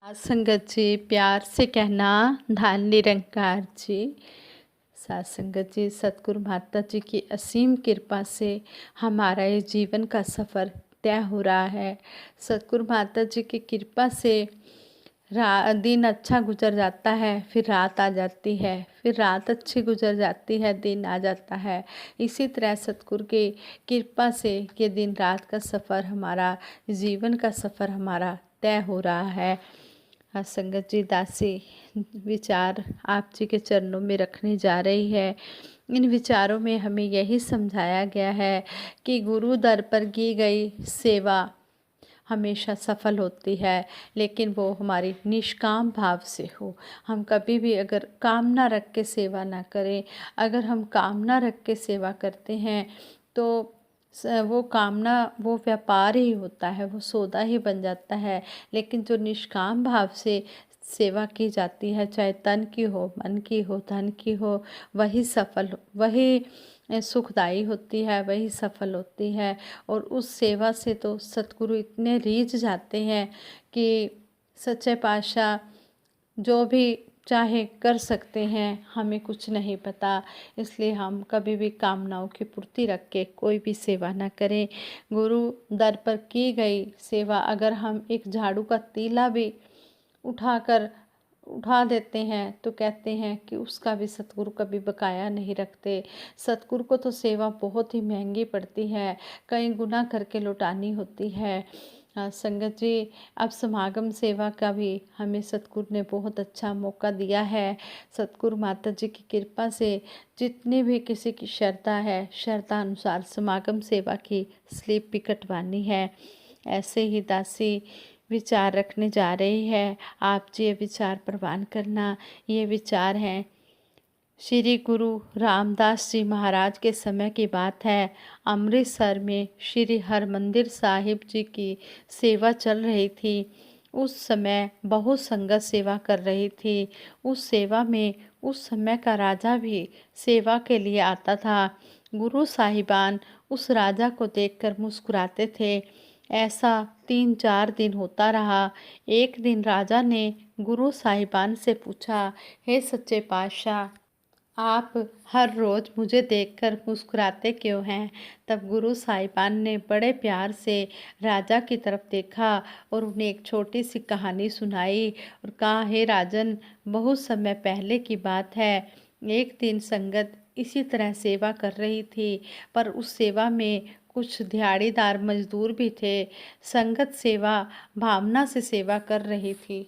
साथ संगत जी, प्यार से कहना धन निरंकार जी। साथ संगत जी, सतगुरु माता जी की असीम कृपा से हमारा ये जीवन का सफ़र तय हो रहा है। सतगुरु माता जी की कृपा से दिन अच्छा गुजर जाता है, फिर रात आ जाती है, फिर रात अच्छी गुजर जाती है, दिन आ जाता है। इसी तरह सतगुरु की कृपा से ये दिन रात का सफ़र हमारा, जीवन का सफ़र हमारा तय हो रहा है। संगत जी, दासी विचार आप जी के चरणों में रखने जा रही है। इन विचारों में हमें यही समझाया गया है कि गुरु दर पर की गई सेवा हमेशा सफल होती है, लेकिन वो हमारी निष्काम भाव से हो। हम कभी भी अगर कामना रख के सेवा ना करें, अगर हम कामना रख के सेवा करते हैं तो वो कामना, वो व्यापार ही होता है, वो सौदा ही बन जाता है। लेकिन जो निष्काम भाव से सेवा की जाती है, चाहे तन की हो, मन की हो, धन की हो, वही सफल, वही सुखदाई होती है, वही सफल होती है। और उस सेवा से तो सतगुरु इतने रीझ जाते हैं कि सच्चे पातशाह जो भी चाहे कर सकते हैं, हमें कुछ नहीं पता। इसलिए हम कभी भी कामनाओं की पूर्ति रख के कोई भी सेवा ना करें। गुरु दर पर की गई सेवा, अगर हम एक झाड़ू का तीला भी उठा देते हैं तो कहते हैं कि उसका भी सतगुरु कभी बकाया नहीं रखते। सतगुरु को तो सेवा बहुत ही महंगी पड़ती है, कई गुना करके लौटानी होती है। संगत जी, अब समागम सेवा का भी हमें सतगुरु ने बहुत अच्छा मौका दिया है। सतगुरु माता जी की कृपा से जितनी भी किसी की श्रद्धा है, श्रद्धा अनुसार समागम सेवा की स्लिप भी कटवानी है। ऐसे ही दासी विचार रखने जा रही है, आप जी ये विचार प्रवान करना। ये विचार हैं, श्री गुरु रामदास जी महाराज के समय की बात है। अमृतसर में श्री हरमंदिर साहिब जी की सेवा चल रही थी। उस समय बहुत संगत सेवा कर रही थी। उस सेवा में उस समय का राजा भी सेवा के लिए आता था। गुरु साहिबान उस राजा को देखकर मुस्कुराते थे। ऐसा 3-4 दिन होता रहा। एक दिन राजा ने गुरु साहिबान से पूछा, हे सच्चे पातशाह, आप हर रोज़ मुझे देखकर मुस्कुराते क्यों हैं? तब गुरु साहिबान ने बड़े प्यार से राजा की तरफ देखा और उन्हें एक छोटी सी कहानी सुनाई और कहा, हे राजन, बहुत समय पहले की बात है। एक दिन संगत इसी तरह सेवा कर रही थी, पर उस सेवा में कुछ दिहाड़ीदार मजदूर भी थे। संगत सेवा भावना से सेवा कर रही थी।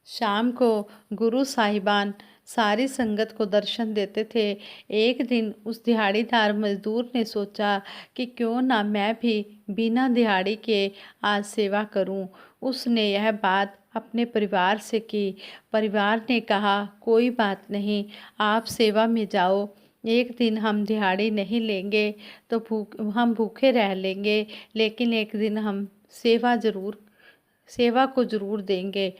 शाम को गुरु साहिबान सारी संगत को दर्शन देते थे। एक दिन उस दिहाड़ीदार मजदूर ने सोचा कि क्यों ना मैं भी बिना दिहाड़ी के आज सेवा करूं। उसने यह बात अपने परिवार से की। परिवार ने कहा, कोई बात नहीं, आप सेवा में जाओ। एक दिन हम दिहाड़ी नहीं लेंगे तो हम भूखे रह लेंगे, लेकिन एक दिन हम सेवा को ज़रूर देंगे।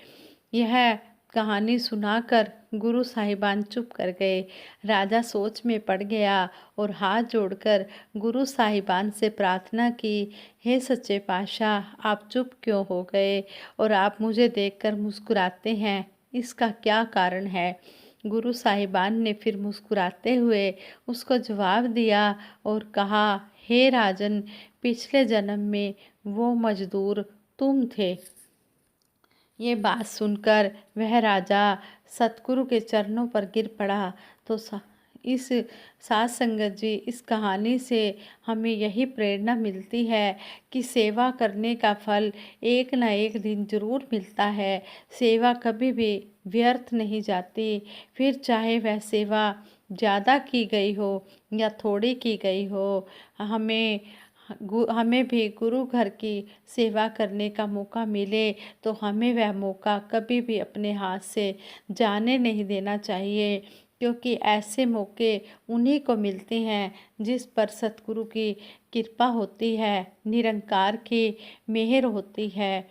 यह कहानी सुनाकर गुरु साहिबान चुप कर गए। राजा सोच में पड़ गया और हाथ जोड़कर गुरु साहिबान से प्रार्थना की, हे सच्चे पातशाह, आप चुप क्यों हो गए और आप मुझे देखकर मुस्कुराते हैं, इसका क्या कारण है? गुरु साहिबान ने फिर मुस्कुराते हुए उसको जवाब दिया और कहा, हे राजन, पिछले जन्म में वो मजदूर तुम थे। ये बात सुनकर वह राजा सतगुरु के चरणों पर गिर पड़ा। तो इस साथ संगत जी, इस कहानी से हमें यही प्रेरणा मिलती है कि सेवा करने का फल एक ना एक दिन ज़रूर मिलता है। सेवा कभी भी व्यर्थ नहीं जाती। फिर चाहे वह सेवा ज़्यादा की गई हो या थोड़ी की गई हो, हमें भी गुरु घर की सेवा करने का मौका मिले तो हमें वह मौका कभी भी अपने हाथ से जाने नहीं देना चाहिए, क्योंकि ऐसे मौके उन्हीं को मिलते हैं जिस पर सतगुरु की कृपा होती है, निरंकार की मेहर होती है।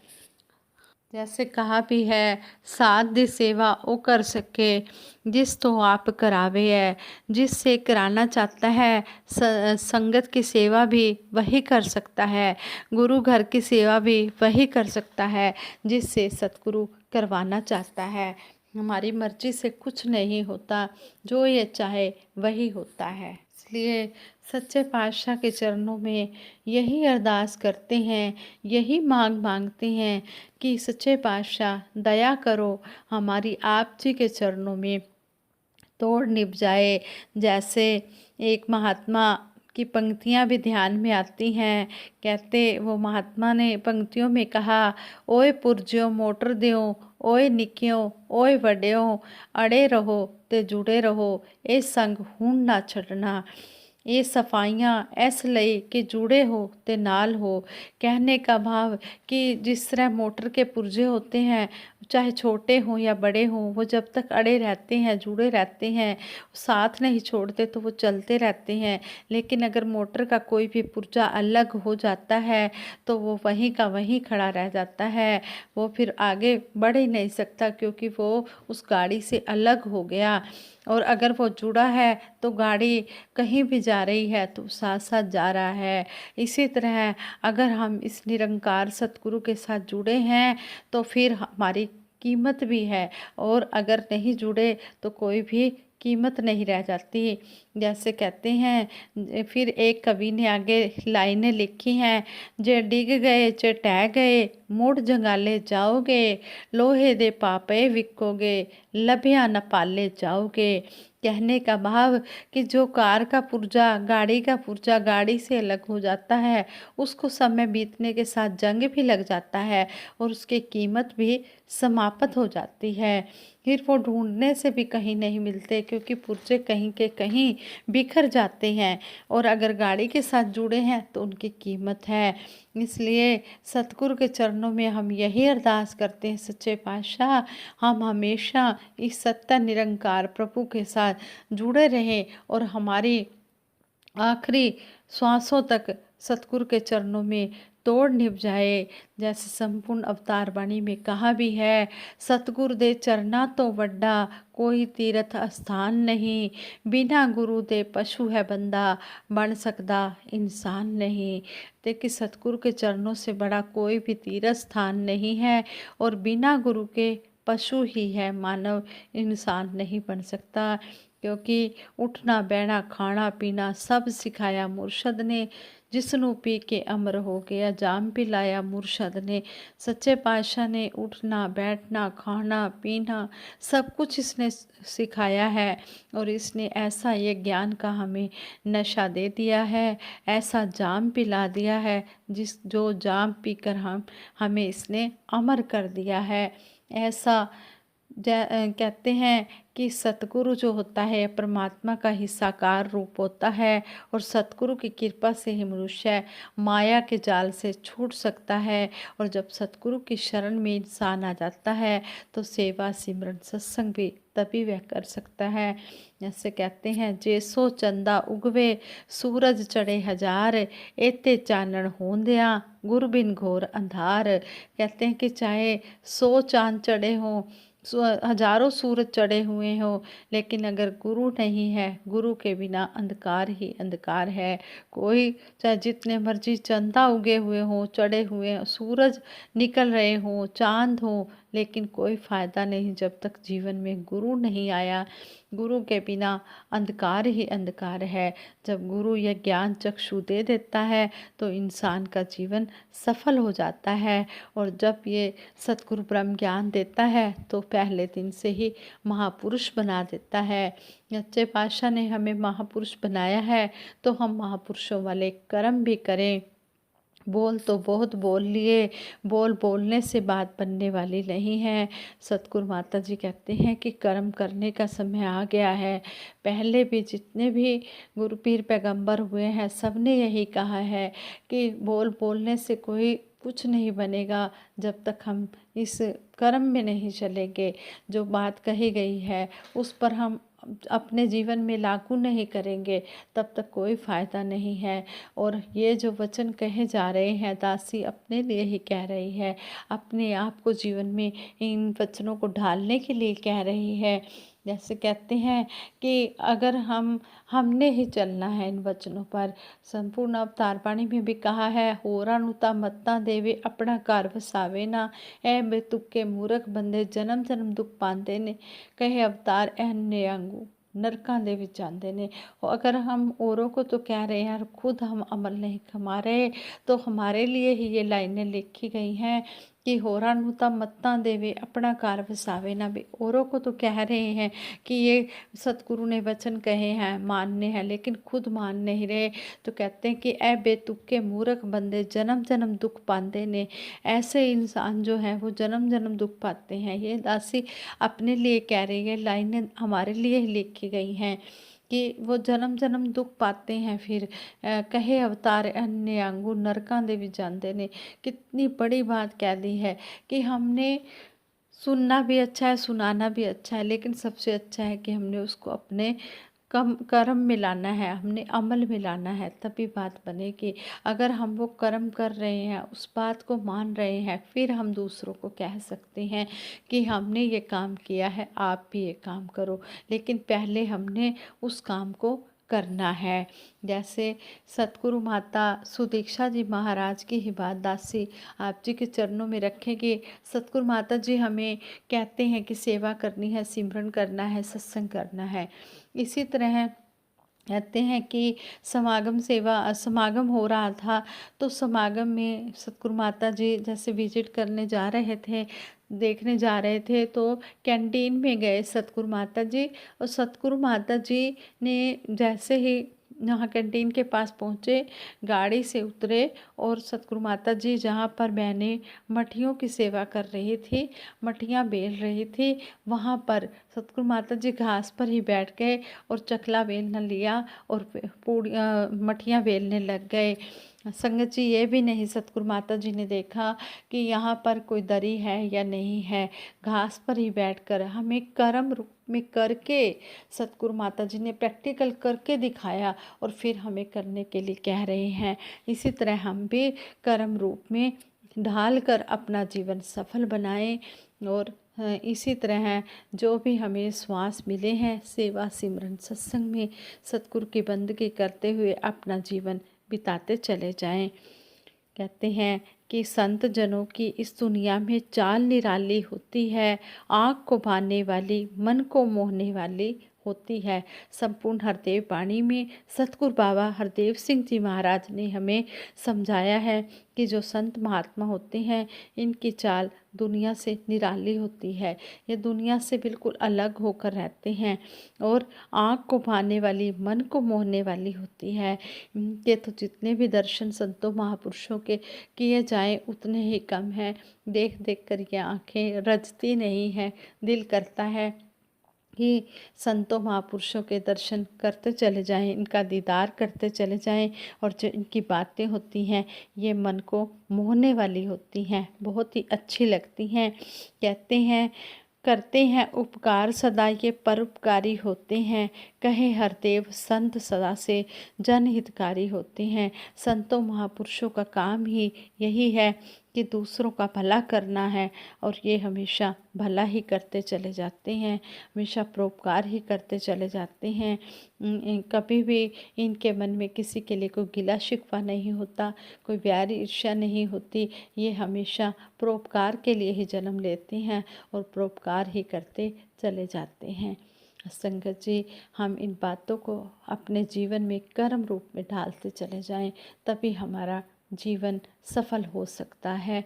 जैसे कहा भी है, साथ दी सेवा ओ कर सके जिस तो आप करावे है। जिससे कराना चाहता है संगत की सेवा भी वही कर सकता है, गुरु घर की सेवा भी वही कर सकता है जिससे सतगुरु करवाना चाहता है। हमारी मर्जी से कुछ नहीं होता, जो ये चाहे वही होता है। इसलिए सच्चे पातशाह के चरणों में यही अरदास करते हैं, यही मांगते हैं कि सच्चे पातशाह दया करो, हमारी आप जी के चरणों में तोड़ निभ जाए। जैसे एक महात्मा की पंक्तियां भी ध्यान में आती हैं। कहते वो महात्मा ने पंक्तियों में कहा, ओए पुरजियो मोटर दियो, ओए निकियो ओए वड्डियो, अड़े रहो ते जुड़े रहो, ए संग हूण ना छड़ना। ये सफाइयाँ इस ਲਈ कि जुड़े हो ते नाल हो। कहने का भाव कि जिस तरह मोटर के पुर्जे होते हैं, चाहे छोटे हों या बड़े हों, वो जब तक अड़े रहते हैं, जुड़े रहते हैं, साथ नहीं छोड़ते तो वो चलते रहते हैं। लेकिन अगर मोटर का कोई भी पुर्जा अलग हो जाता है तो वो वहीं का वहीं खड़ा रह जाता है, वो फिर आगे बढ़ ही नहीं सकता, क्योंकि वो उस गाड़ी से अलग हो गया। और अगर वो जुड़ा है तो गाड़ी कहीं भी जा रही है तो साथ साथ जा रहा है। इसी तरह अगर हम इस निरंकार सतगुरु के साथ जुड़े हैं तो फिर हमारी कीमत भी है, और अगर नहीं जुड़े तो कोई भी कीमत नहीं रह जाती। जैसे कहते हैं, फिर एक कवि ने आगे लाइनें लिखी हैं, जे डिग गए चे टह गए, मुड़ जंगाले जाओगे, लोहे दे पापे विकोगे, लभिया न पाले जाओगे। कहने का भाव कि जो कार का पुर्जा, गाड़ी का पुर्जा गाड़ी से अलग हो जाता है, उसको समय बीतने के साथ जंग भी लग जाता है और उसकी कीमत भी समाप्त हो जाती है। फिर वो ढूंढने से भी कहीं नहीं मिलते, क्योंकि पुर्जे कहीं के कहीं बिखर जाते हैं, और अगर गाड़ी के साथ जुड़े हैं तो उनकी कीमत है। इसलिए सतगुरु के चरणों में हम यही अरदास करते हैं, सच्चे पातशाह हम हमेशा इस सत्ता निरंकार प्रभु के साथ जुड़े रहें और हमारी आखिरी श्वासों तक सतगुरु के चरणों में तोड़ निभ जाए। जैसे संपूर्ण अवतार वाणी में कहा भी है, सतगुरु दे चरना तो वड्डा कोई तीर्थ स्थान नहीं, बिना गुरु दे पशु है बंदा बन सकता इंसान नहीं। देखिए सतगुरु के चरणों से बड़ा कोई भी तीर्थ स्थान नहीं है, और बिना गुरु के पशु ही है, मानव इंसान नहीं बन सकता। क्योंकि उठना बैठना खाना पीना सब सिखाया मुर्शद ने, जिसनों पी के अमर हो गया जाम पिलाया मुर्शद ने। सच्चे पातशाह ने उठना बैठना खाना पीना सब कुछ इसने सिखाया है, और इसने ऐसा ये ज्ञान का हमें नशा दे दिया है, ऐसा जाम पिला दिया है जो जाम पीकर हमें इसने अमर कर दिया है। ऐसा कहते हैं कि सतगुरु जो होता है परमात्मा का ही साकार रूप होता है, और सतगुरु की कृपा से ही मनुष्य माया के जाल से छूट सकता है। और जब सतगुरु की शरण में इंसान आ जाता है तो सेवा सिमरन सत्संग भी तभी वह कर सकता है। जैसे कहते हैं, जैसो चंदा उगवे सूरज चढ़े हजार, एते चानन होंदिया गुर बिन घोर अंधार। कहते हैं कि चाहे 100 चांद चढ़े हों, हजारों सूरज चढ़े हुए हो, लेकिन अगर गुरु नहीं है, गुरु के बिना अंधकार ही अंधकार है। कोई चाहे जितने मर्जी चंदा उगे हुए हों, चढ़े हुए सूरज निकल रहे हों, चांद हो, लेकिन कोई फ़ायदा नहीं जब तक जीवन में गुरु नहीं आया। गुरु के बिना अंधकार ही अंधकार है। जब गुरु यह ज्ञान चक्षु दे देता है तो इंसान का जीवन सफल हो जाता है, और जब ये सतगुरु ब्रह्म ज्ञान देता है तो पहले दिन से ही महापुरुष बना देता है। सच्चे पातशाह ने हमें महापुरुष बनाया है तो हम महापुरुषों वाले कर्म भी करें। बोल तो बहुत बोल लिए, बोल बोलने से बात बनने वाली नहीं है। सतगुरु माता जी कहते हैं कि कर्म करने का समय आ गया है। पहले भी जितने भी गुरु पीर पैगंबर हुए हैं सब ने यही कहा है कि बोल बोलने से कोई कुछ नहीं बनेगा जब तक हम इस कर्म में नहीं चलेंगे। जो बात कही गई है उस पर हम अपने जीवन में लागू नहीं करेंगे तब तक कोई फ़ायदा नहीं है। और ये जो वचन कहे जा रहे हैं दासी अपने लिए ही कह रही है, अपने आप को जीवन में इन वचनों को ढालने के लिए कह रही है। जैसे कहते हैं कि अगर हमने ही चलना है इन वचनों पर। संपूर्ण अवतार बाणी में भी कहा है, होरा नुता मत्ता देवे अपना घर वसावे ना, ऐ बेतुके मूरख बंदे जन्म जन्म दुख पांदे ने, कहे अवतार ऐने आंगू नरकां दे विच जांदे ने। और अगर हम औरों को तो कह रहे हैं और खुद हम अमल नहीं कमा रहे, तो हमारे लिए ही ये लाइनें लिखी गई हैं कि होरा नुता मत्ता देवे अपना घर वसावे ना। भी औरों को तो कह रहे हैं कि ये सतगुरु ने वचन कहे हैं, मानने हैं, लेकिन खुद मान नहीं रहे। तो कहते हैं कि ऐ बेतुके मूर्ख बंदे जन्म जन्म दुख पाते ने। ऐसे इंसान जो हैं वो जन्म जन्म दुख पाते हैं। ये दासी अपने लिए कह रही है, लाइनें हमारे लिए ही लिखी गई हैं कि वो जन्म जन्म दुख पाते हैं। फिर कहे अवतार अन्य आंगू नरकां दे विच जांदे ने। कितनी बड़ी बात कह दी है कि हमने सुनना भी अच्छा है, सुनाना भी अच्छा है, लेकिन सबसे अच्छा है कि हमने उसको अपने कर्म में लाना है, हमने अमल में लाना है, तभी बात बनेगी। अगर हम वो कर्म कर रहे हैं, उस बात को मान रहे हैं, फिर हम दूसरों को कह सकते हैं कि हमने ये काम किया है, आप भी ये काम करो। लेकिन पहले हमने उस काम को करना है। जैसे सतगुरु माता सुदीक्षा जी महाराज की ही बात दासी आप जी के चरणों में रखेंगे। सतगुरु माता जी हमें कहते हैं कि सेवा करनी है, सिमरन करना है, सत्संग करना है। इसी तरह कहते हैं कि समागम हो रहा था, तो समागम में सतगुरु माता जी जैसे विजिट करने जा रहे थे, देखने जा रहे थे, तो कैंटीन में गए सतगुरु माता जी। और सतगुरु माता जी ने जैसे ही यहाँ कैंटीन के पास पहुँचे, गाड़ी से उतरे और सतगुरु माता जी जहाँ पर बहनें मठियों की सेवा कर रही थी, मठियाँ बेल रही थी, वहाँ पर सतगुरु माता जी घास पर ही बैठ गए और चकला बेलना लिया और पूड़ी मठियाँ बेलने लग गए। संगत जी, ये भी नहीं सतगुरु माता जी ने देखा कि यहाँ पर कोई दरी है या नहीं है, घास पर ही बैठकर हमें कर्म रूप में करके सतगुरु माता जी ने प्रैक्टिकल करके दिखाया और फिर हमें करने के लिए कह रहे हैं। इसी तरह हम भी कर्म रूप में ढाल कर अपना जीवन सफल बनाएं। और इसी तरह जो भी हमें श्वास मिले हैं, सेवा सिमरन सत्संग में सतगुरु की बंदगी करते हुए अपना जीवन बिताते चले जाएं। कहते हैं कि संत जनों की इस दुनिया में चाल निराली होती है, आँख को भाने वाली, मन को मोहने वाली होती है। संपूर्ण हरदेव वाणी में सतगुरु बाबा हरदेव सिंह जी महाराज ने हमें समझाया है कि जो संत महात्मा होते हैं, इनकी चाल दुनिया से निराली होती है। ये दुनिया से बिल्कुल अलग होकर रहते हैं और आँख को भाने वाली, मन को मोहने वाली होती है। ये तो जितने भी दर्शन संतों महापुरुषों के किए जाएं उतने ही कम हैं। देख देख कर ये आँखें रजती नहीं है, दिल करता है कि संतों महापुरुषों के दर्शन करते चले जाएं, इनका दीदार करते चले जाएं। और जो इनकी बातें होती हैं, ये मन को मोहने वाली होती हैं, बहुत ही अच्छी लगती हैं। कहते हैं करते हैं उपकार सदा ये परोपकारी होते हैं, कहे हरदेव संत सदा से जनहितकारी होते हैं। संतों महापुरुषों का काम ही यही है कि दूसरों का भला करना है और ये हमेशा भला ही करते चले जाते हैं, हमेशा परोपकार ही करते चले जाते हैं। कभी भी इनके मन में किसी के लिए कोई गिला शिकवा नहीं होता, कोई बैर ईर्ष्या नहीं होती। ये हमेशा परोपकार के लिए ही जन्म लेते हैं और परोपकार ही करते चले जाते हैं। संगत जी, हम इन बातों को अपने जीवन में कर्म रूप में ढालते चले जाएं, तभी हमारा जीवन सफल हो सकता है।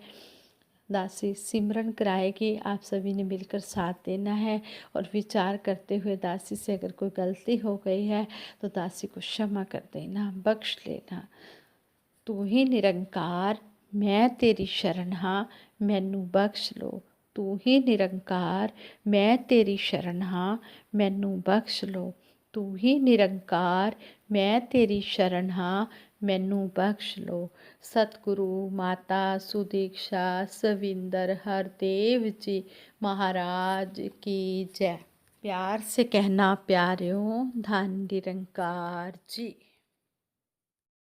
दासी सिमरन कराएगी, आप सभी ने मिलकर साथ देना है और विचार करते हुए दासी से अगर कोई गलती हो गई है तो दासी को क्षमा कर देना, बख्श लेना। तू ही निरंकार मैं तेरी शरण हाँ, मैनू बख्श लो। तू ही निरंकार मैं तेरी शरण हाँ, मैनू बख्श लो। तू ही निरंकार मैं तेरी शरण हाँ, मैनू बख्श लो। सतगुरु माता सुदीक्षा सविंदर हरदेव जी महाराज की जय। प्यार से कहना प्यारे हो। धन निरंकार जी।